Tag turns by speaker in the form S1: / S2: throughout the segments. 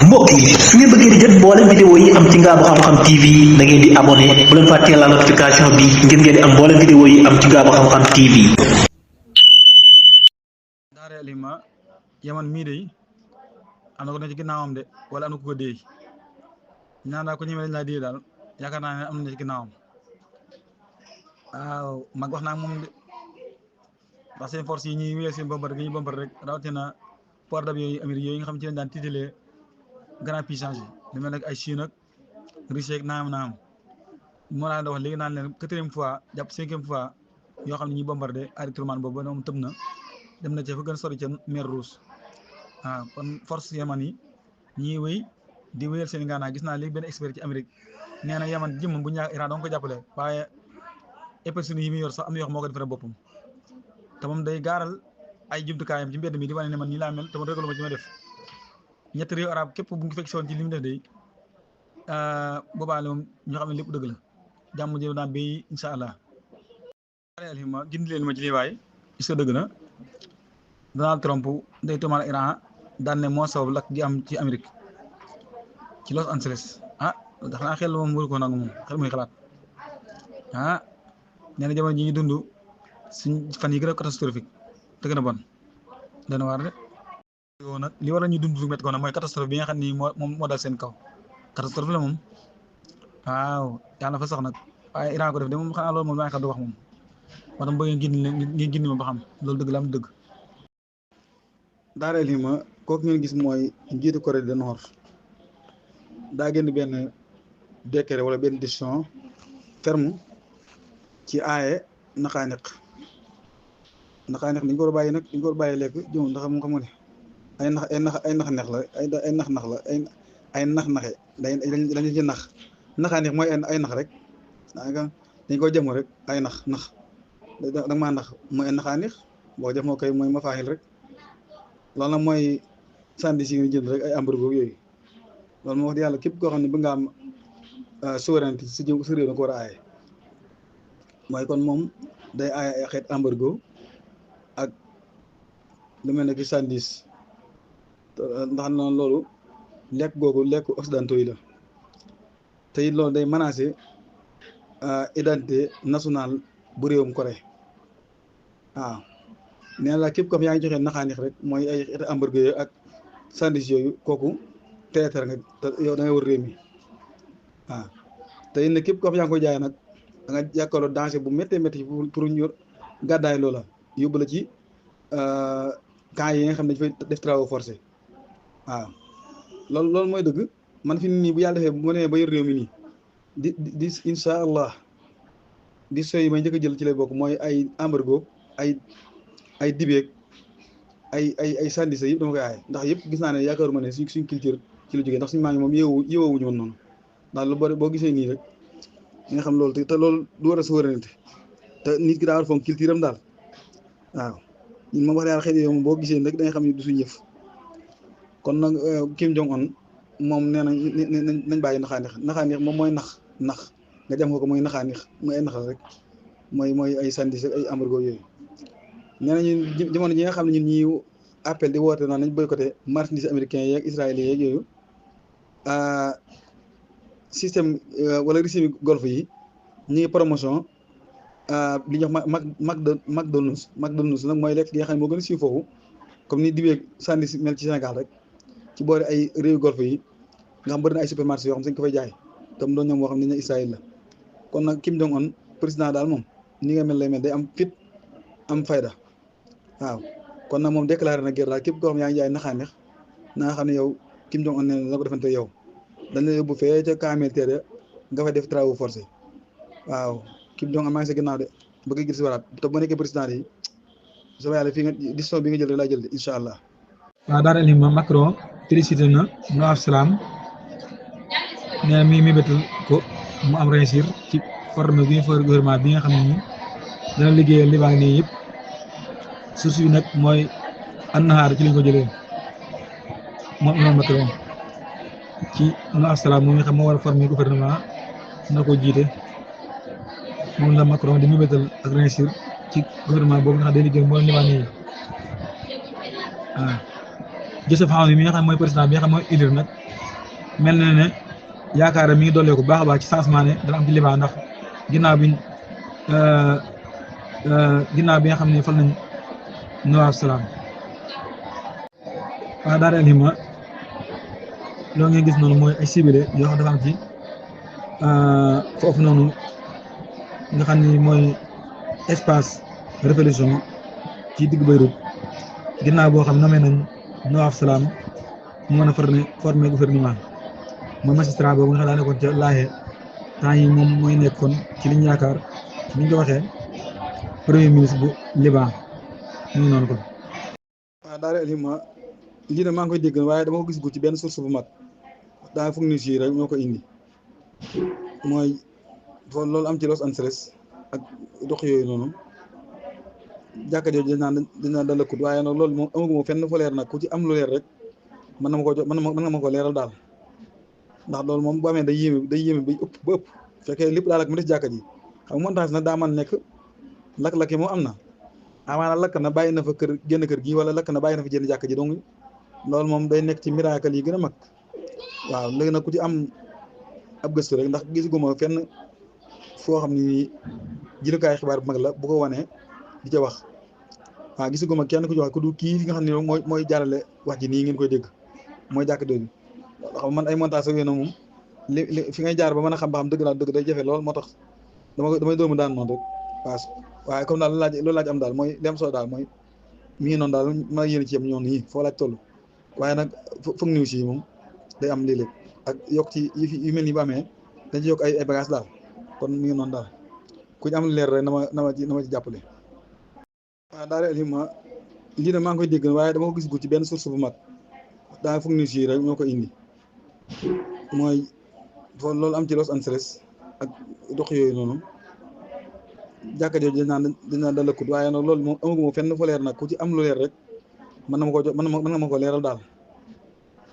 S1: mbokk yi su ngeen bëggee di jot mboolem vidéo yi am ci Ngaabu Xam-Xam TV da ngeen di abonné bu leen fàttee la notification bi ngir ngeen di am mboolem vidéo yi am ci Ngaabu Xam-Xam TV.
S2: daare alima yaman mii de am na ko ne ci ginnaawam de wala am na ko déey ñaan daa ko ñëwee lañ laa déey daal yaakaar naa ne am na ci ginnaawam waaw mag wax naa moom de ndax seen force yi ñuy wéyal seen bombardé gi ñuy bombardé rek rawatina port d'avion yi Amérique yooyu nga xam ci lañ daan titulé grand puissance yi lu mel nag ay Chine ak Russie ak naam moo laa da wax léegi naan leen 4e fois jàpp 5e fois yoo xam ne ñuy bombardé Harry Truman boobu moom tëb na dem na ca fa gën sori ca mer Rouge waaw kon force yaman yi ñiy wéy di wéyal seen ngaanaa gis naa léegi benn expert ci Amérique nee na yaman jëmm bu ñaa Iran dong ko jàppale waaye épertuni yi muy yor sax am na yoo xam moo ko defaree boppam te moom day gaaral ay jumtukaayam ci mbedd mi di wane ne man nii laa mel te man régalu ma ci ma def ñetti réew arab képp bu ngi fekk si woon ci li mu def day boobaa moom ñoo xam ne lépp dëgg la jàmm ji daan béy incha allah. alima gindi leen ma ci lii waay est-ce que dëgg na Donald Trump day tuumaal Iran daan ne moo sabab lakk gi am ci Amérique ci Los Angeles ndax naa xel moom wër ko nag moom xel muy xalaat nee na jamono ji ñu dund suñ fan yi gën a catastrophique te gën a bon dana waar de yow nag li war a ñu dund su métti ko nag mooy catastrophe bi nga xam ni moo dal seen kaw catastrophe la moom waaw yàlla fa sax nag waaye Iran ko def de moom xanaa loolu moom maa du wax moom moo tax bëgg ngeen gindi ma ba xam loolu dëgg la am dëgg daareel yi ma kooku ngeen gis mooy njiitu Corée du Nord daa génn benn décret wala benn décision ferme ci aaye naxaaniq dañ ko war a bàyyi nag dañ ko war a bàyyi lekk jëm ndax mu xam nga ne ay nax la ay nax-naxe dañu ci naxaaniq mooy ay nax rek dañ ko jëm rek ay nax da maa nax mooy ay naxaaniq boo jëf moo koy mooy ma faaxil rek loolu nag mooy sandi si jënd rek ay hamburger yooyu loolu moo wax di yàlla képp koo xam ne bëgg nga am souveraineté si réew na ko war a aaye mooy kon moom day aaye ay xeet hamburger ak lu mel ne ki sandis ndax na loolu lekk googu lekk occidentaux yi la te it loolu day menacer identité nationale bu réewum Corée waaw nee la képp comme yaa ngi joxe naxaanix rek mooy ay xeeti hamburger yooyu ak sandwich yooyu kooku teetar nga te yow da ngay war réew mi waaw te it ne képp comme yaa ngi koy jaay nag da nga jàkkaarloo danger bu méttee métti pour ñu gàddaay loola yóbbu la ci camps yi nga xam ne dañ fay def travaux forcés waaw loolu mooy dëgg man fi nii bu yàlla defee bu ma nee ba yor réew mi nii di incha allah di soy may njëkk a jël ci lay bokk mooy ay hamburger ay dibeeg ay sandisa yëpp dama koy aaye ndax yëpp gis naa ne yaakaaruma ne suñ culture ci la jógee ndax suñu maa ngi moom yeewuñu woon noonu ndax lu bari boo gisee nii rek nga xam loolu te loolu du war a souveraineté te nit ki daa war a fonk culture am daal waaw ñun moom wax dëgg yàlla xëy na boo gisee rek da nga xam ne du suñu yëf kon nag Kim Jong Un moom nee nañ bàyyi naxaaneex moom mooy nax nga jam ko mooy naxaaneex mooy ay nax la rek mooy ay sandis ay hamburger yooyu nee nañu jamono ji nga xam ne ñun ñi appel di woote naan nañ boycotté marchandise américain yeeg israélien yeeg yooyu système wala régime golfe yi ñu ngi promotion li ñuy wax McDonald's nag mooy lekk gi nga xam ne moo gën a siiw foofu comme ni dibeeg sandis mel ci Sénégal rek ci boori ay réew golfe yi nga xam bëri na ay supermarché yoo xam sañ ko fay jaay te mu doon ñoom moo xam ne ñu Israël la kon nag Kim Jong Un président daal moom ni nga mel lay mel day am fit am fayda waaw kon nag moom déclaré na guerre daal képp koo xam yaa ngi jaay naxaaneex na nga xam ne yow Kim Jong Un ne na ko defante yow dañ la yóbbu fee ca camp militaire nga fa def travaux forcés waaw Kim Jong Un maa ngi sa ginnaaw de bëgg gis waraat te bu nekkee président yi sama yàlla fii nga décision bi nga jël rek laa jël de incha allah. waaw daal di ma Macron félicité na no asalaam nee na mi bétal ko mu am réussir ci formé bi ñu for gouvernement bi nga xam ne nii dana liggéeyal li baa ngi nii yëpp source bi nag mooy annahaar ci lañ ko jëlee moom Emmanuel Macron ci no asalaam moom nga xam moo war a formé gouvernement na ko jiite moom la Macron di mu bétal ak réussir ci gouvernement boobu nga xam day liggéey moo li baa nii waaw Joseph Aoun mi nga xam mooy président bi nga xam mooy élire nag mel na ne yaakaar mi ngi dollee ko baax a baax ci changement ne dana am ci Liban ndax ginnaaw bi nga xam ne fal nañ Nawaf Salaam waaw daara alhimma loo ngeen gis noonu mooy ay ciblé yoo xam dafa am ci foofu noonu nga xam ni mooy espace révolution ci digg Beyrouth ginnaaw boo xam namee nañ Nawaf Salaam mu mën a former gouvernement mooy magistrat boobu nga xam daa nekkoon ca Laahe temps yi moom mooy nekkoon ci liñ yaakaar ci liñ ko waxee premier ministre bu Liban mu ngi noonu kon. waaw daara alhimma lii nag maa ngi koy dégg waaye dama ko gis gu ci benn source bu mag daa foog ni si rek ñoo ko indi mooy foofu loolu am ci Los Angeles ak dox yooyu noonu jàkka jooju dañ naan da lëkkut waaye nag loolu moom amaguma fenn fa leer nag ku ci am lu leer rek mën na ma ko jox mën nga ma ko leeral daal ndax loolu moom bu amee day yéeme ba ëpp fekkee lépp daal ak mu des jàkka ji xam nga montage nag daa man nekk lakk-lakk yi moom am na amaana lakk na bàyyi na fa génn kër gi wala lakk na bàyyi na fa jënd jàkka ji donc loolu moom day nekk ci miracle yi gën a mag waaw léegi nag ku ci am ab gëstu rek ndax gisuguma fenn foo xam ni jëlukaay xibaar bu mag la bu ko wanee di ca wax waaw gisuguma kenn ku ci wax ku du kii nga xam ne mooy jaarale wax ji nii ngeen koy dégg mooy jàkk dooju xam man ay montage ak yooyu moom li fi ngay jaar ba mën a xam ba xam dëgg laa dëgg day jafe lool moo tax damay doomu daan noonu rek waaye comme daal loolu laaj am daal mooy dem soo daal mooy mi ngi noonu daal ma yéen ci yam ñoon nii foo laaj toll waaye nag foog news yi moom day am léeg-léeg ak yokk ci yu mel ni bu amee dañ ci yokk ay bagage daal kon mi ngi noonu daal ku ñu am leer rek na ma ci jàppale. waaw daara alhimma lii nag maa ngi koy dégg waaye dama ko gis gu ci benn source bu mag daa foog news yi rek ñoo ko indi mooy foofu loolu am ci Los Angeles ak dox yooyu noonu jàkka jooju dañ naan da lëkkut waaye nag loolu moom amaguma fenn fa leer nag ku ci am lu leer rek mën na ma ko jox mën nga ma ko leeral daal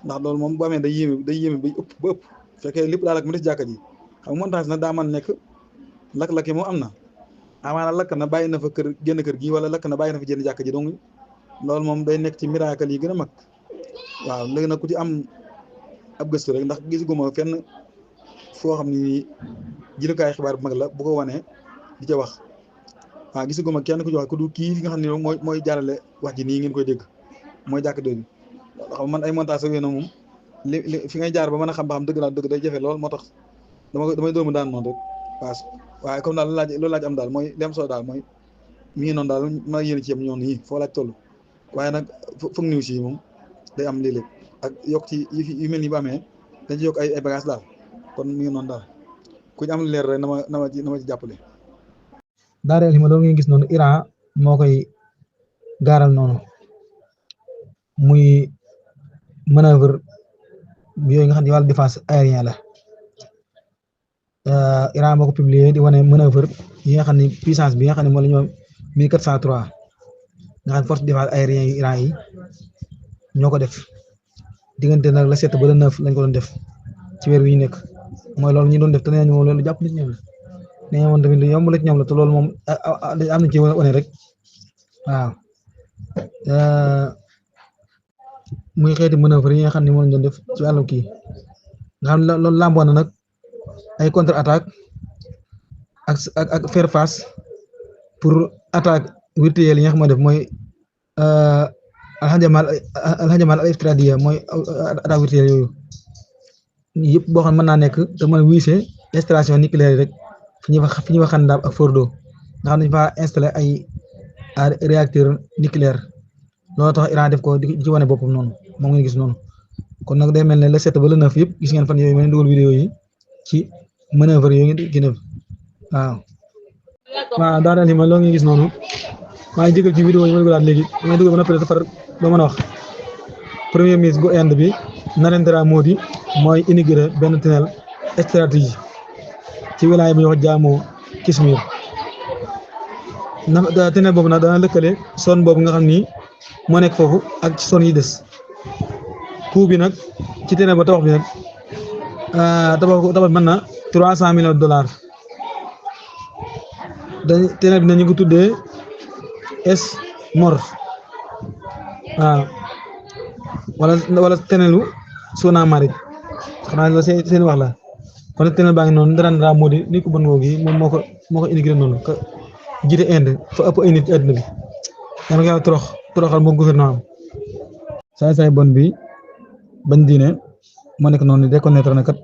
S2: ndax loolu moom bu amee day yéeme ba ëpp fekkee lépp daal ak mu des jàkka ji xam nga montage nag daa man nekk lakk-lakk yi moom am na amaana lakk na bàyyi na fa génn kër gi wala lakk na bàyyi na fa jënd jàkka ji donc loolu moom day nekk ci miracle yi gën a mag waaw léegi nag ku ci am ab gëstu rek ndax gisuguma fenn foo xam ni jëlukaay xibaar bu mag la bu ko wanee di ca wax waaw gisuguma kenn ku ci wax ku du kii nga xam ne mooy jaarale wax ji nii ngeen koy dégg mooy jàkk dooju xam man ay montage ak yooyu moom li fi ngay jaar ba mën a xam ba xam dëgg laa dëgg day jafe lool moo tax damay doomu daan noonu rek waaye comme daal loolu laaj am daal mooy dem soo daal mooy mi ngi noonu daal ma yéen ci yam ñoon nii foo laaj toll waaye nag foog news yi moom day am léeg-léeg ak yokk ci yu mel ni bu amee dañ ci yokk ay bagage daal kon mi ngi noonu daal ku ñu am leer rek na ma ci jàppale. daara alhimma loolu ngeen gis noonu Iran moo koy gaaral noonu muy manœuvre yooyu nga xam ne wàllu défense aérien la Iran moo ko publié di wane manœuvre yi nga xam ne puissance bi nga xam ne moom la ñu 1403 nga xam ne force de défense aérien yi Iran yi ñoo ko def diggante nag la 7 ba le 9 lañ ko doon def ci weer wi ñu nekk mooy loolu ñu doon def te nee nañu moom loolu jàpp nit ñoom la nee nañu woon tamit lu yomb la ci ñoom la te loolu moom am na ci wane rek waaw muy xeeti manœuvre yi nga xam ne moom lañ doon def ci wàllum kii nga xam ne loolu làmboon na nag ay contre attaque ak faire face pour attaque virtuelle yi nga xam ne def mooy alxajamal al iftiradiya mooy attaque virtuelle yooyu yëpp boo xam ne mën naa nekk te mooy wiise installation nucléaire rek fi ñuy wax Xandaab ak Fordo nga xam ne dañu fa installé ay réacteur nucléaire loolu tax Iran def ko di ci wane boppam noonu moom ngeen gis noonu kon nag day mel ne le 7 ba le 9 yëpp gis ngeen fan yooyu ma leen dugal vidéo yi ci manœuvre yooyu ngeen gën a waaw daara alhimma loolu ngeen gis noonu maa ngi jégal ci vidéo yi ma dugalaat léegi ma dugal ba noppi dafa doo mën a wax premier ministre bu Inde bi Narendra Modi mooy inauguré benn tunnel stratégie ci wilaya bi ñuy wax Jammu Kashmir tunnel boobu nag dana lëkkale zone boobu nga xam ni moo nekk foofu ak ci zone yi des coût bi nag ci tunnel ba tabax bi nag tabax mën na $300 millions tunnel bi nag ñu ngi ko tuddee Mor waaw wala tunnelu Sonamari xanaa loolu seen wax la kon nag tunnel baa ngi noonu Narendra Modi nit ku bon googu yi moom moo ko inauguré noonu que jiite Inde fa ëpp ay nit ci àdduna bi yàlla nga yàlla toroxal moo gouvernement am saay bon bi bañ diine moo nekk noonu reconnaître na kat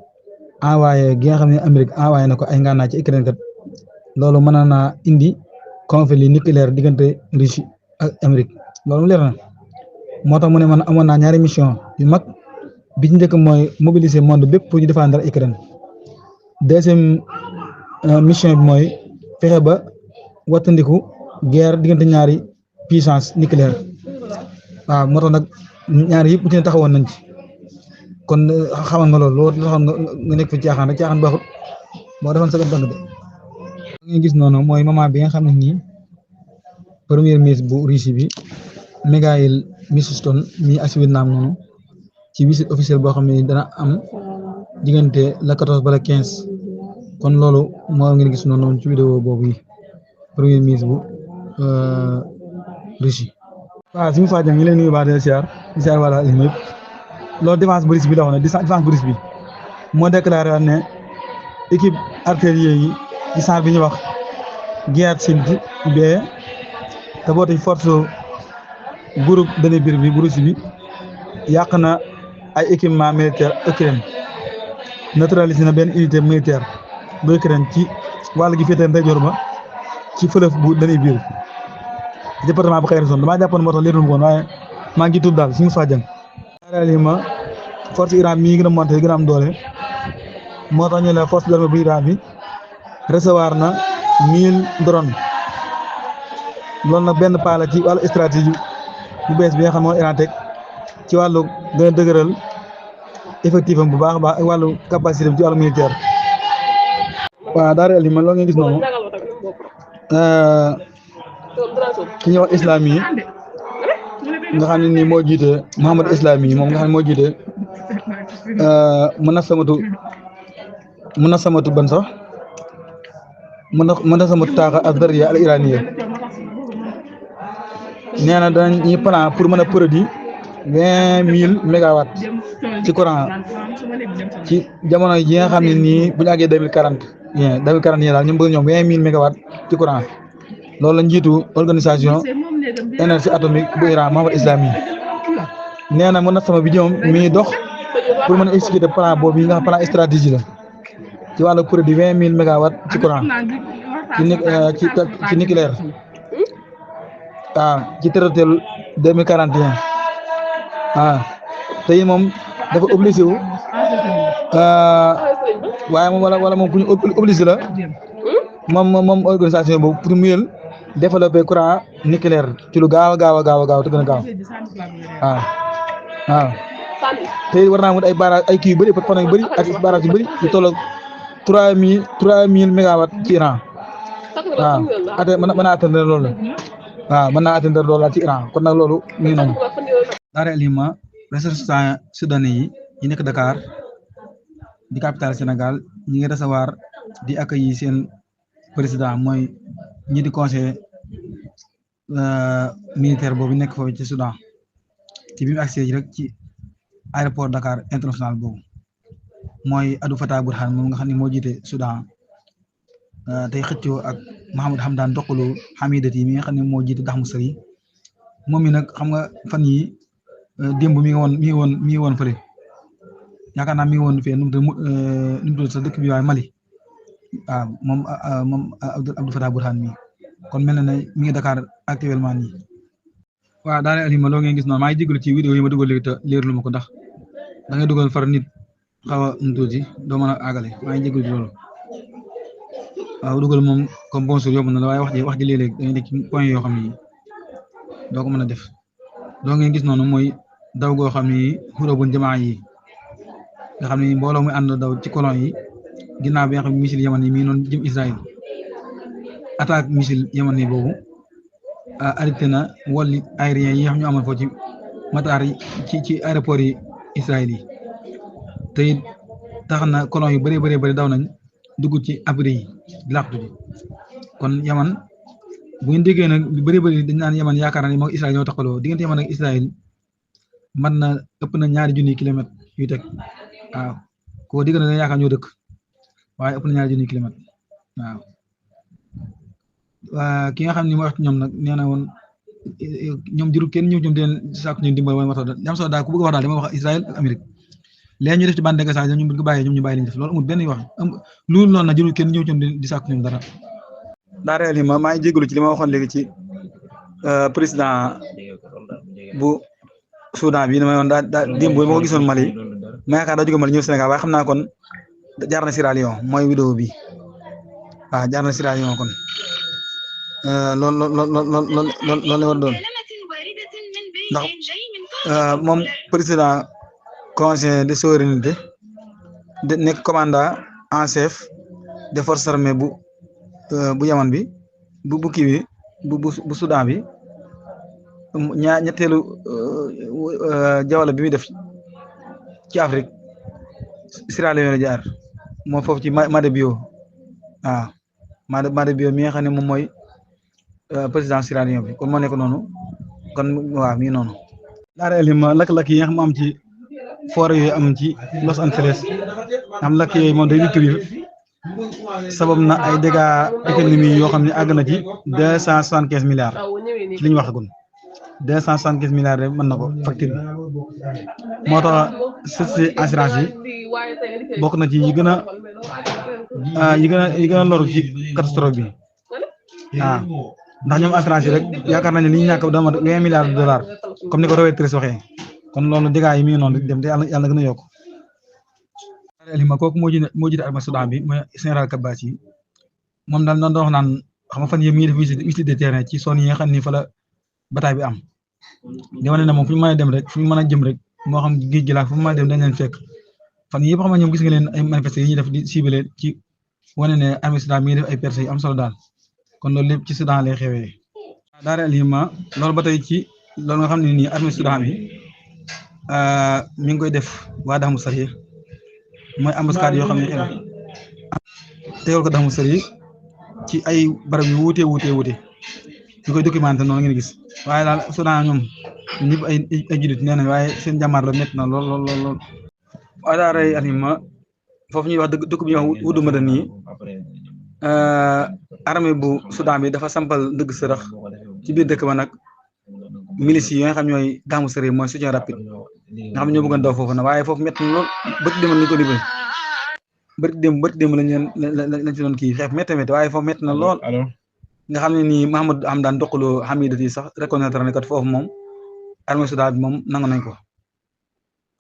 S2: envoyé gi nga xam ne Amérique envoyé na ko ay ngànnaay ci Ukraine kat loolu mën naa indi conflit nucléaire diggante Russie ak Amérique loolu leer na moo tax mu ne man amoon naa ñaari mission yu mag bi ci njëkk mooy mobiliser monde bépp pour ñu défendre Ukraine deuxième mission bi mooy fexe ba wattandiku guerre diggante ñaari puissance nucléaire waaw moo tax nag ñaari yëpp bu ci ne taxawoon nañ ci kon xamal nga loolu taxoon nga nekk fi caaxaan rek caaxaan baaxut moo defoon sa bant de nga gis noonu mooy moment bi nga xam ne nii premier ministre bu Russie bi Mikhaïl Mishustin mi assurer naam noonu ci visite officielle boo xam ne dana am diggante la 14 ba la 15 kon loolu moo ngeen gis noonu ci vidéo boobu yi premier ministre bu Russie. waaw suñu Fadio ñu leen nuyu baax di siyaar wala yëpp loolu défense bu Russie bi la wax ne défense bu Russie bi moo déclaré ne équipe artillerie yi ci saar bi ñu wax Guerre-Shield B te boo tey force groupe Dnipro bi bu Russie bi yàq na ay équipement militaire Ukraine neutralisé na benn unité militaire bu Ukraine ci wàll gi féetee ndeyjoor ba ci fleuve bu Dnipro département bu Kherson damaa jàppoon moo tax leerul ma ko waaye maa ngi tudd daal suñu fàjjan réellement force Iran mi gën a monté gën a am doole moo tax ñu ne force l'armée bu Iran bi recevoir na 1000 drones loolu nag benn pas la ci wàllu stratégie bu bees bi nga xam ne Iran teg ci wàllu gën a dëgëral effectif am bu baax a baax ak wàllu capacité ci wàllu militaire. waaw daal réellement loolu ngeen gis noonu ki ñuy wax islam yi nga xam ne nii moo jiite Mohammad islam yi moom nga xam ne moo jiite munasamatu ban sax munasamatu taaxa ad-dariya al-iraniya nee na dañuy plan pour mën a produire 20 000 mégawatts ci courant ci jamono yi nga xam ne nii bu ñu àggee 2040 daal ñu bëgg ñoom 20 000 mégawatts ci courant loolu la njiitu organisation énergie atomique bu Iran Mohammad Islami nee na munasama bi ñoom mi ngi dox pour mën a exécuter plan boobu yi nga xam plan stratégie la ci wàllu produit 20 000 mégawatts ci courant ci nucléaire waaw ci territoire 2041 waaw te it moom dafa obligé wu waaye moom wala moom ku ñu obligé la moom organisation boobu pour mu développer courant nucléaire ci lu gaaw te gën a gaaw waaw te war naa mën ay barrage ay kii yu bëri panneau yu bëri ak barrage yu bëri yu toll 3000 mégawatts ci Iran waaw mën naa atteindre loolu waaw mën naa atteindre loolu ci Iran kon nag loolu mi ngi noonu. Daara Alima ressortissants soudanais yi nekk Dakar di capitale Sénégal ñi ngi recevoir di accueillir seen président mooy ñi di conseil militaire boobu nekk foofu ci Soudan ci bi mu accès rek ci aéroport Dakar international boobu mooy Abdel Fattah Burhan moom nga xam ne moo jiite Soudan tey xëccoo ak Mohamed Hamdan Dagalo Hamidati mi nga xam ne moo jiite Daxmusari moom mi nag xam nga fan yi démb mi ngi woon fële yaakaar naa mi ngi woon fee nu mu tudd sa dëkk bi waaye Mali waaw moom Abdel Fattah Burhan mi kon mel na ne mi ngi Dakar actuellement nii. waaw daal Alima loo ngeen gis noonu maa ngi jégalu ci vidéo yi ma dugal léegi te leerlu ma ko ndax da ngay dugal far nit xaw a nu tuuti doo mën a àggale maa ngi jégalu ci loolu waaw dugal moom comme bonjour yomb na la waaye wax ji léeg-léeg da ngay nekk ci point yoo xam ni doo ko mën a def loo ngeen gis noonu mooy daw goo xam ni xurabun jamaa yi nga xam ni mbooloo muy ànd daw ci colon yi ginnaaw bi nga xam ne missile yaman yi mi ngi noonu jëm Israël attaque missile yaman yi boobu arrêté na vol aérien yi nga xam ñu amoon foofu ci mataar yi ci aéroport yi Israël yi te it tax na colon yu bëri daw nañ dugg ci abri yi di làqatu ji kon yaman bu ngeen déggee nag lu bëri dañ naan yaman yaakaar naa ne moom Israël ñoo taxaloo diggante yaman ak Israël man na ëpp na 2 000 kilomètres yu teg waaw koo digg na da yaakaar ñoo dëkk waaye ëpp na ñaari junni kilomètre waaw waa ki nga xam ne moo wax ñoom nag nee na woon ñoom jërul kenn ñëw ñoom di leen sàkku ñu dimbal wala mata jam soo daal ku bëgg wax daal dama wax Israël ak Amérique léegi ñu def ci bande gassage ñoom bu ñu ko bàyyee ñoom ñu bàyyi li ñu def loolu amul benn wax loolu noonu nag jërul kenn ñëw ñoom di sàkku ñoom dara daa réel yi maa ngi jégalu ci li ma waxoon léegi ci président bu Soudan bi dama woon daa démb ma ko gisoon Mali ma yaakaar daa jóge Mali ñëw Sénégal waaye xam naa kon jaar na Sierra Leone mooy vidéo bi waaw jaar na Sierra Leone kon loolu la war doon ndax moom président conseil de souveraineté de nekk commandant en chef des forces armées bu Yaman bi bu kii bi bu Soudan bi ñetteelu jawala bi muy def ci Afrique Sierra Leone la jaar moom foofu ci Madebio waaw Madebio mi nga xam ne moom mooy président Sierra Leone bi kon moo nekk noonu kon waaw mi ngi noonu daara elima lakk-lakk yi nga xam am ci forêt yooyu am ci Los Angeles am lakk yooyu moom day détruire sabab na ay dégâts économiques yoo xam ne àgg na ci 275 milliards ci li ñu waxagum 275 milliards rek mën na ko facture bi moo tax société assurance yi bokk na ci yi gën a loru ci catastrophe bi waaw ndax ñoom assurance yi rek yaakaar nañu li ñu ñàkk dama 20 milliards de dollars comme ni ko Reuters waxee kon loolu dégâts yi mi ngi noonu dem te yàlla gën a yokk elima kooku moo jiite armée Soudan bi mooy général Kabbachi yi moom daal doon wax naan xam nga fan yii mi ngi def visite de terrain ci zone yi nga xam ni fa la bataille bi am di wane ne moom fu ñu mën a dem rek fu ñu mën a jëm rek moo xam géej gi laa fu mu mën a dem dañ leen fekk fan yii yëpp xam nga ñoom gis nga leen ay manifesté yi ñuy def di ciblé ci wane ne armée Soudan mi ngi def ay percées yu am solo daal kon loolu lépp ci Soudan lay xewee daara elima loolu ba tey ci loolu nga xam ne nii armée Soudan bi mi ngi koy def waa Daxmu Sari mooy embuscade yoo xam ne teewal ko Daxmu Sari ci ay barab yu wuute ñu koy documenté noonu ngeen gis waaye daal Soudan ñoom ñëpp ay jullit nee nañ waaye seen jàmmaar la métti na lool waaye daal rey alima foofu ñuy wax dëkk bi ñuy wax Wudu Madani armée bu Soudan bi dafa sampal dëgg sërëx ci biir dëkk ba nag milices yi nga xam ñooy Daxmu Sari mooy soutien rapide nga xam ñoo bëggoon daw foofu nag waaye foofu métti na lool bëti demal ni ko dimbali bëti démb lañ ci doon kii xeex métti waaye foofu métti na lool nga xam ne nii Mahamadou Hamdan Daqalo Hamidati sax reconnaître ne kat foofu moom armée Soudan bi moom nangu nañ ko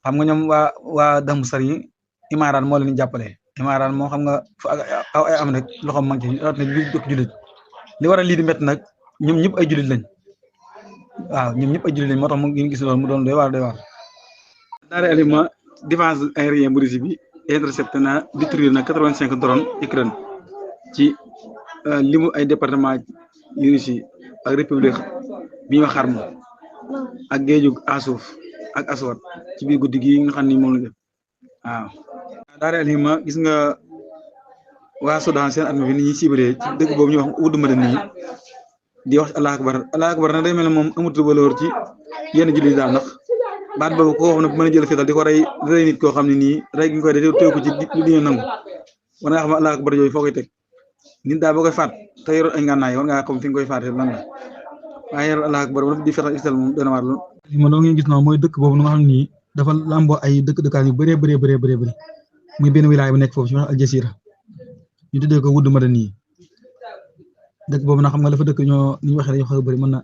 S2: xam nga ñoom waa Daxmu Sari Imaaraat moo leen jàppale Imaaraat moom xam nga fa aw ay am rek loxoom mag ci rawat na bi dëkk jullit li war a lii di métti nag ñoom ñëpp ay jullit lañ waaw ñoom ñëpp ay jullit lañ moo tax mu ngi gis loolu mu doon doy waar daara alima défense aérien bu Russie bi intercepté na détruire na 85 drones Ukraine ci limu ay département yu Russie ak république bi ñuy wax Kharm ak géeju Azov ak Aswad ci biir guddi gi nga xam ni moom la def waaw daara alima gis nga waa Soudan seen armée bi ni ñuy ciblé ci dëkk boobu ñuy wax Wudu Madani di wax Allah akbar na day mel ne moom amatul valeur ci yenn jullit daal ndax baat boobu koo xam ne bu mën a jël fetal di ko rey nit koo xam ne nii rey gi ñu koy def teew ko ci lu di ñu nangu war nga xam ne Allah akbar yooyu foo koy teg nit daal boo koy faat te yoroon ay ngànnaay war ngaa xam fi nga koy faatee lan la waaye yoroon Allah akbar wala di fetal istal moom dana waar lool. li ma doon ngeen gis noonu mooy dëkk boobu nga xam ni dafa lamboo ay dëkkaan yu bëree muy benn wilaay bu nekk foofu ci wax Al Jazeera ñu tuddee ko Wudu Madani dëkk boobu nag xam nga dafa dëkk ñoo ni ñu waxee dañoo xaw a bëri mën na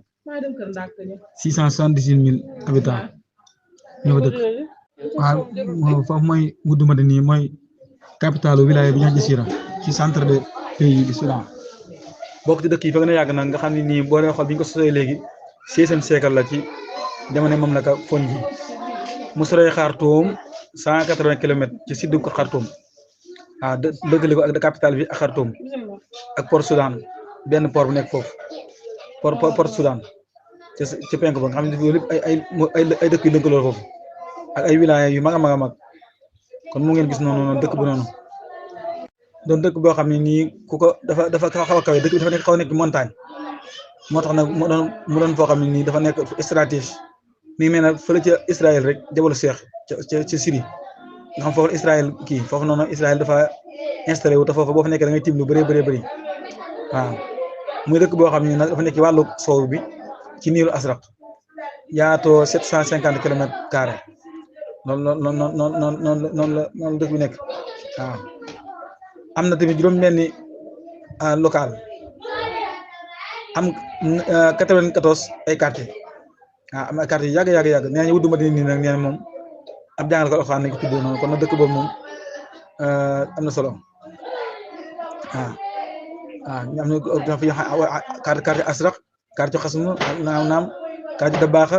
S2: 678 000 habitants ñoo fa dëkk waaw foofu mooy Wudu Madani mooy capitale wilaya bi ñu wax Jazeera ci centre de pays du Soudan bokk ci dëkk yi fa gën a yàgg nag nga xam ne nii boo dee xool bi ñu ko sosee léegi 16e siècle la ci jamono mamlaka Fonji mu soree Khartoum 180 kilomètres ci sud ko Khartoum ah dëkkale ko ak capitale bi ak Khartoum ak port Soudan benn port bu nekk foofu port Soudan ci penk ba nga xam ne loolu lépp ay dëkk yu lëkkaloo foofu ak ay wilaya yu mag a mag kon mu ngeen gis noonu dëkk bu noonu doon dëkk boo xam ne nii ku ko dafa xaw a kawe dëkk bi dafa nekk xaw a nekk montagne moo tax nag mu doon foo xam ne nii dafa nekk stratégie mi ngi mel ne fële ca Israël rek jabalu Seex ca Syrie nga xam foofu Israël kii foofu noonu Israël dafa installé wu te foofu boo fa nekkee da ngay tiim lu bëree bëri waaw muy dëkk boo xam ne nag dafa nekk ci wàllu soow bi ci niiru Asraq yaatoo 750 kilomètres carrés noonu dëkk bi nekk waaw am na tamit juróom-benni local am 94 ay quartier waaw am ay quartier yu yàgg nee nañu Wuddu Madina nii nag nee na moom ab jàngal ko alxuraan nañ ko tuddee noonu kon nag dëkk boobu moom am na solo waaw ñu am na fi quartier Asraq quartier Xasum naam quartier Dabaaxa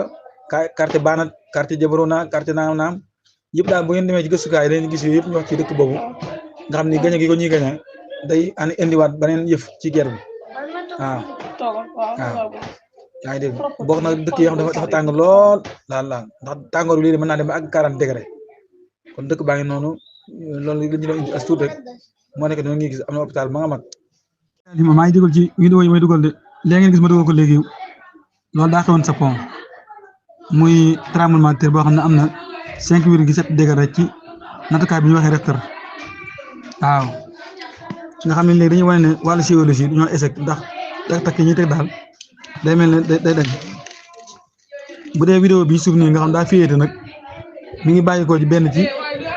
S2: quartier Banat quartier Jabarona quartier naam yëpp daal bu ngeen demee ci gëstukaay dañuy gis yooyu yëpp ñu wax ci dëkk boobu nga xam ni gañe gi ko ñuy gañe day indiwaat beneen yëf ci guerre bi waaw yaa ngi dégg bokk na dëkk yoo xam dafa tàng lool laal ndax tàngoor bi léegi mën naa dem ba ak 40 degré kon dëkk baa ngi noonu loolu la ñu doon indi as tuut rek moo nekk noonu ngi gis am na hôpital ba nga mag li ma maa ngi dugal ci vidéo yi may dugal de léegi ngeen gis ma dugal ko léegi loolu daa xewoon Japon muy tremblement de terre boo xam ne am na 5,7 degré ci nattukaay bi ñu waxee Richter waaw nga xam ne léegi dañuy wane ne wàllu géologie dañoo échec ndax takk ñuy teg daal day mel ne day dañ bu dee vidéo bi suuf nii nga xam daa féete nag mi ngi bàyyi ko ci benn ci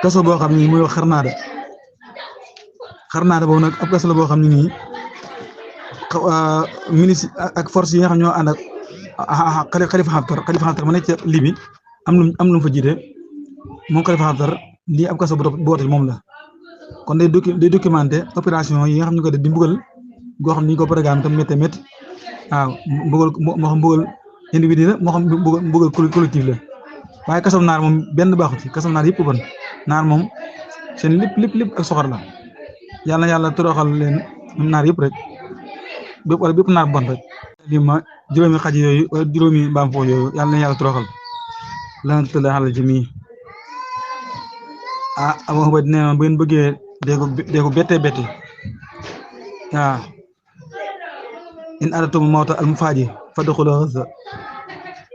S2: kaso boo xam ne muy wax xarnaada boobu nag ab kaso la boo xam ne nii milice ak force yi nga xam ñoo ànd ak Khalifa Haftar ma nekk ca Libi am lu mu fa jiite moom Khalifa Haftar lii ab kaso boote moom la kon day documenté opération yi nga xam ñu ko def di mbugal goo xam ni ñu ko programme tam métti waaw mbugal moo xam mbugal individu la moo xam mbugal collectif la waaye kasom naar moom benn baaxu ci kasom naar yëpp bon naar moom seen lépp ak soxor la yàlla toroxal leen naar yëpp rek bépp naar bon rek li ma juróomi xaj yooyu wala juróomi mbaam foofu yooyu yàlla na yàlla toroxal lana tëdd xalal ci mii Abu Ubayd nee na bu ngeen bëggee dee ko bette waaw in aratum mawta al mufaaji fadxuluu Gaza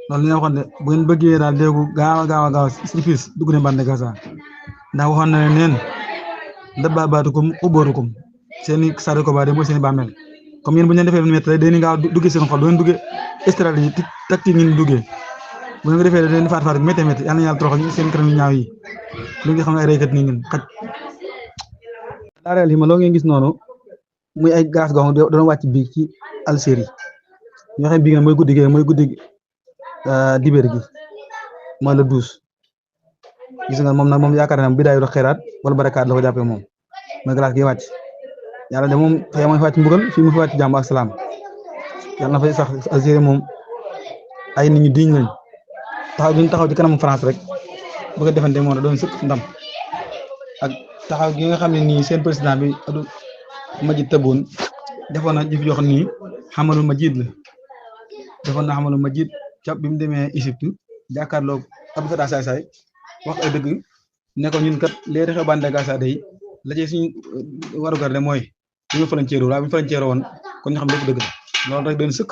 S2: loolu li nga waxoon ne bu ngeen bëggee daal dee ko gaaw sacrifice dugg ne bande Gaza ndax waxoon na ne neen dabbabaatukum uboorukum seeni sari ko ba de mooy seeni bàmmeel comme yéen bu ñu leen defee lu métti rek dañuy gaaw duggee seen xol bu ngeen duggee stratégie tactique ngeen duggee bu ngeen ko defee dañuy faat bu métti yàlla na yàlla toroxal ñu seen kanam yu ñaaw yi lu nga xam ne ay reykat ni ngeen xaj daareel yi ma loo ngeen gis noonu muy ay gaz goo xam doon wàcc bi ci Algérie ñoo xam bi mooy guddi dibéer gi mooy le 12 gis nga moom nag moom yaakaar naa bidaayu xeeraat wala barakaat la ko jàppee moom mooy glace gi wàcc yàlla de moom xëy ma fi wàcc mbugal fii mu fi wàcc jàmm ak salaam yàlla na fay sax Algérie moom ay nit ñu diñ lañ taxaw ci kanam France rek bëgg a defante moom doon sëkk ndam ak taxaw gi nga xam ne nii seen président bi Abdou Majid Tebboune defoon na jëf yoo xam ni Hamadou Majid la defoon na Hamadou Majid ca bi mu demee Égypte jàkkaarloog Abdou Fattah saay wax ay dëgg ne ko ñun kat léegi xew bande Gaza day la ci suñu warugar de mooy suñu frontière waaye bu ñu frontière woon kon ñu xam lépp dëgg la loolu rek doon sëkk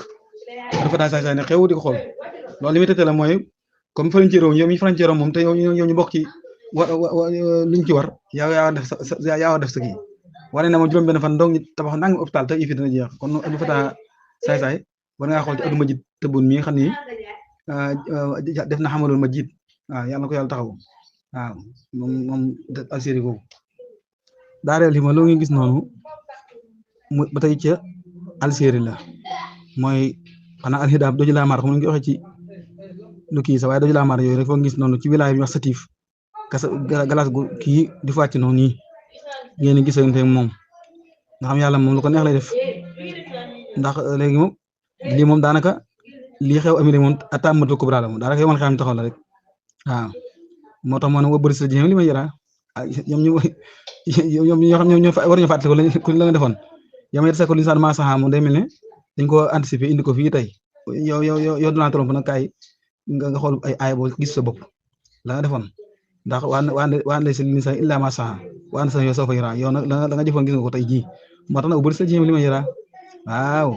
S2: Abdou Fattah saay ne xew di ko xool loolu li muy tëtte la mooy comme frontière woon yow mi frontière moom te yow ñu bokk ci luñ ci war yaa def sa kii wane na ma juróom-benn fan donc ñu tabax nangam hôpital te ifi dana jeex kon Abdou Fattah saay war ngaa xool ci Abdou Majid Tebboune mi nga xam ni def na Hamadou Majid waaw yàlla na ko yàlla taxaw waaw moom Algérie googu daareel li ma loo ngi gis noonu mu ba tey ca Algérie la mooy xanaa alxidaab doju laamaar xam nga ñu waxee ci lu kii sax waaye doju laamaar yooyu rek foog gis noonu ci wilaay bi wax Satif galas gu kii di fàcc noonu nii ngeen gisante moom nga xam yàlla moom lu ko neex lay def ndax léegi moom lii moom daanaka lii xew Amérique moom atamatu kubra la moom daanaka yow man xam taxaw la rek waaw moo tax moo ne bëri sa jéem li ma yëra ñoom ñoo xam ñoo war ñu fàttali ko la nga defoon yow it sa ko linsaan ma saxaa moom day mel ne dañ ko anticiper indi ko fii tey yow Donald Trump nag kaay nga xool ay aay boo gis sa bopp la nga defoon ndax waan lay sa linsaan illa ma saxaa waan sa yow soo fa yëra yow nag la nga jëfoon gis nga ko tey jii moo tax nag bëri sa jéem li ma yëra waaw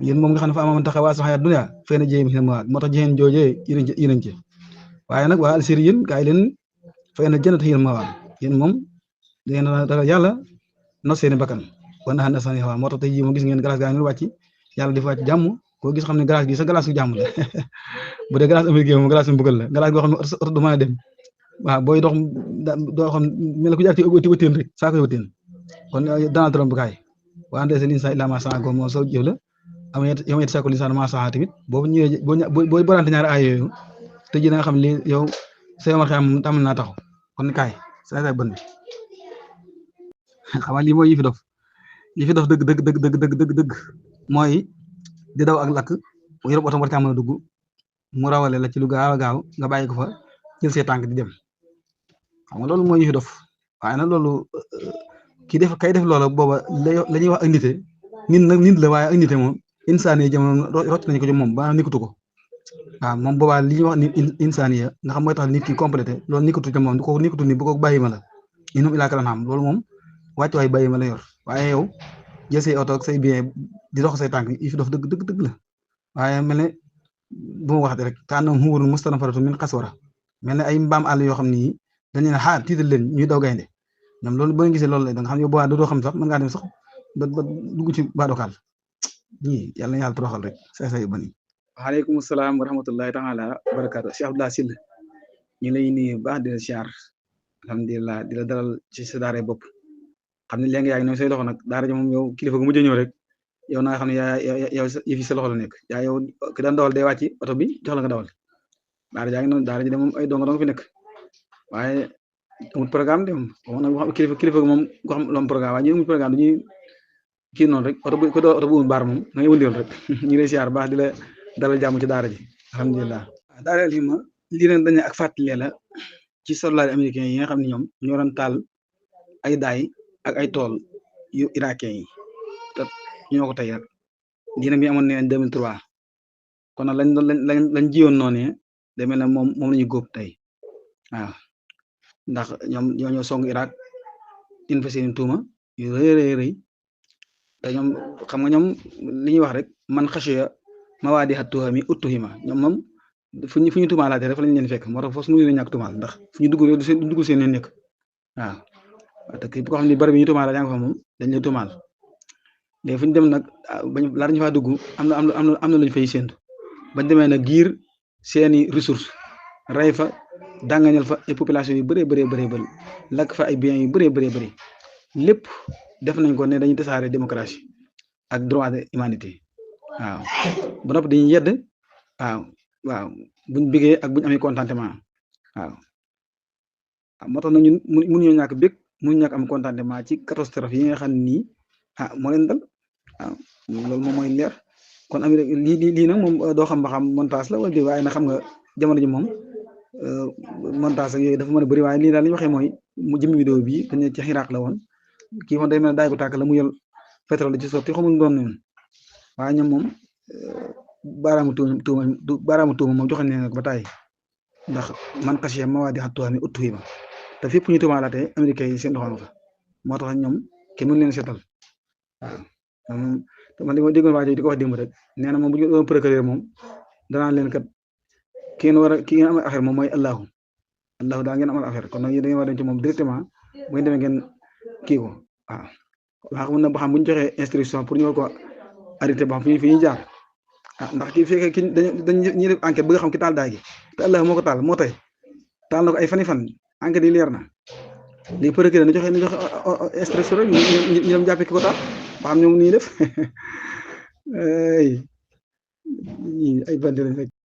S2: yéen moom nga xam ne fa amoon taxawaa sax dunya fenn jéem moo tax jéem joojee yéen ci waaye nag waa Algérie yéen kaay leen fa inna jannata hiya al-ma'wa yéen moom da ngeen ragal yàlla nos seeni bakkan wa nahaa nafsa anil hawaa moo tax tey jii moom gis ngeen glace gaa ngi wàcc yàlla dafa wàcc jàmm koo gis xam ne glace gi sa glace su jàmm la bu dee glace américain moom glace mu bëggal la glace goo xam ne oto du mën a dem waaw booy dox doo xam mel ku jaar ci wëttéen rek saa koy wëttéen kon Donald Trump kaay wa an laysa l-insaanu illaa maa sa'aa ko moom soo jëf la am yow it sakku l-insaanu maa sa'aa tamit boobu ñëwee boo barante ñaari aay yooyu te ji da nga xam li yow sa yomal xam tam naa taxaw kon kaay saa bën xam nga lii mooy yi fi dof dëgg mooy di daw ak lakk yorob oto war caa mën a dugg mu rawale la ci lu gaaw a gaaw nga bàyyi ko fa jël see tànk di dem xam nga loolu mooy yi fi dof waaye nag loolu kay def loola booba la ñuy wax ak nite nit la waaye ak nite moom insaan yi jamono rocc nañu ko ci moom ba nikkatu ko waaw moom boobaa li ñuy wax ni insaan yi nga xam mooy tax nit ki complété loolu nikkatu ci moom ko nikkatu ni bu ko bàyyi ma la inum ilaa kalan xam loolu moom wàcc waay bàyyi ma la yor waaye yow jël say oto ak say bien di dox say tànk yi fi dof dëgg la waaye mel ne bu ma waxate rek ka annahum humurun mustanfaratu min qaswara mel ne ay mbaam àll yoo xam ni dañ leen xaar tiital leen ñuy daw gaynde ñoom loolu boo gisee loolu la da nga xam ne boobaa doo xam sax mën ngaa dem sax ba dugg ci baadokaal ñii yàlla na yàlla toroxal rek say yu bani waaleykum salaam wa rahmatullahi taala wa barakaatu Cheikh Abdallah Sylla ñu lay nuyu baax di la siyaar alhamdulilah di la dalal ci sa daara bopp xam ne léegi yaa ngi ne say loxo nag daara ji moom yow kilifa gu mujj ñëw rek yow na nga xam ne yow yëf yi sa loxo la nekk yaa yow ki daan dawal day wàcc oto bi jox la nga dawal daara jaa ngi noonu daara ji de moom ay donga fi nekk waaye amul programme de moom wax kilifa moom ko xam lu am programme waaye ñu amul programme dañuy kii noonu rek oto bu baar moom da ngay wëndeelu rek ñu lay siyaar baax di la dalal jàmm ci daara ji alhamdulilah daara li ma lii nag dañ ak fàttali la ci soldats américains yi nga xam ne ñoom ñoo doon taal ay daay ak ay tool yu irakien yi te ñoo ko tey rek lii nag mi amoon ne 2003 kon nag lañ jiwoon noonu demee na moom la ñu góob tey waaw ndax ñoom ñoo song Irak in fa seeni tuuma yu rëy te ñoom xam nga ñoom li ñuy wax rek man xashiya mawaadiha tuhami uttuhima ñoom moom fu ñu tuumaalaatee rek fa lañ leen fekk moo tax foofu mënuñu leen ñàkk tuumaal ndax fu ñu dugg seen leen nekk waaw te képp koo xam ne bari bi ñu tuumaal yaa nga fa moom dañ lay tuumaal léegi fu ñu dem nag bañ laata ñu faa dugg am na lu ñu fay séntu bañ demee nag giir seeni ressource rey fa dangañal fa ay population yu bëree lakk fa ay biens yu bëree lépp def nañ ko ne dañuy tasaare démocratie ak droit de humanité waaw ba noppi dañuy yedd waaw buñ bigee ak buñ amee contentement waaw moo tax nag ñun mënuñoo ñàkk bég mënuñu ñàkk am contentement ci catastrophe yi nga xam ne nii moo leen dal waaw loolu moom mooy leer kon Amérique lii nag moom doo xam ba xam montage la wala waaye nag xam nga jamono ji moom montage ak yooyu dafa mën a bëri waaye lii daal li ñu waxee mooy mu jëm vidéo bi dañ ne ci Irak la woon kii moom day mel ne daay ko tàkk la mu yol pétrole ci sotti xamul doon noonu waaye ñoom moom baaraamu tuuma moom joxe ne nag ba tàyyi ndax man xasee mawaadiha tuhami uttuhima te fépp ñu tuumaalaatee américains yi seen loxo fa moo tax ñoom kenn mënu leen seetal waaw man li ma déggoon waa ji di ko wax démb rek nee na moom bu ñu doon procureur moom danaa leen kat ki ngeen amal affaire moom mooy allahu daal ngeen amal affaire kon nag yéen da ngeen war a dem ci moom directement bu ngeen demee ngeen kii ko waaw waa xam na ba xam bu ñu joxee instruction pour ñu war ko arrêté ba xam fi ñuy jaar ndax ki fekkee ki dañuy def enquête bëgg xam ki taal daay gi te allahu moo ko taal moo tey taal na ko ay fan enquête yi leer na léegi procureur na joxe instruction rek ñu dem jàppee ki ko taal ba xam ñoom nii def ay bandi lañ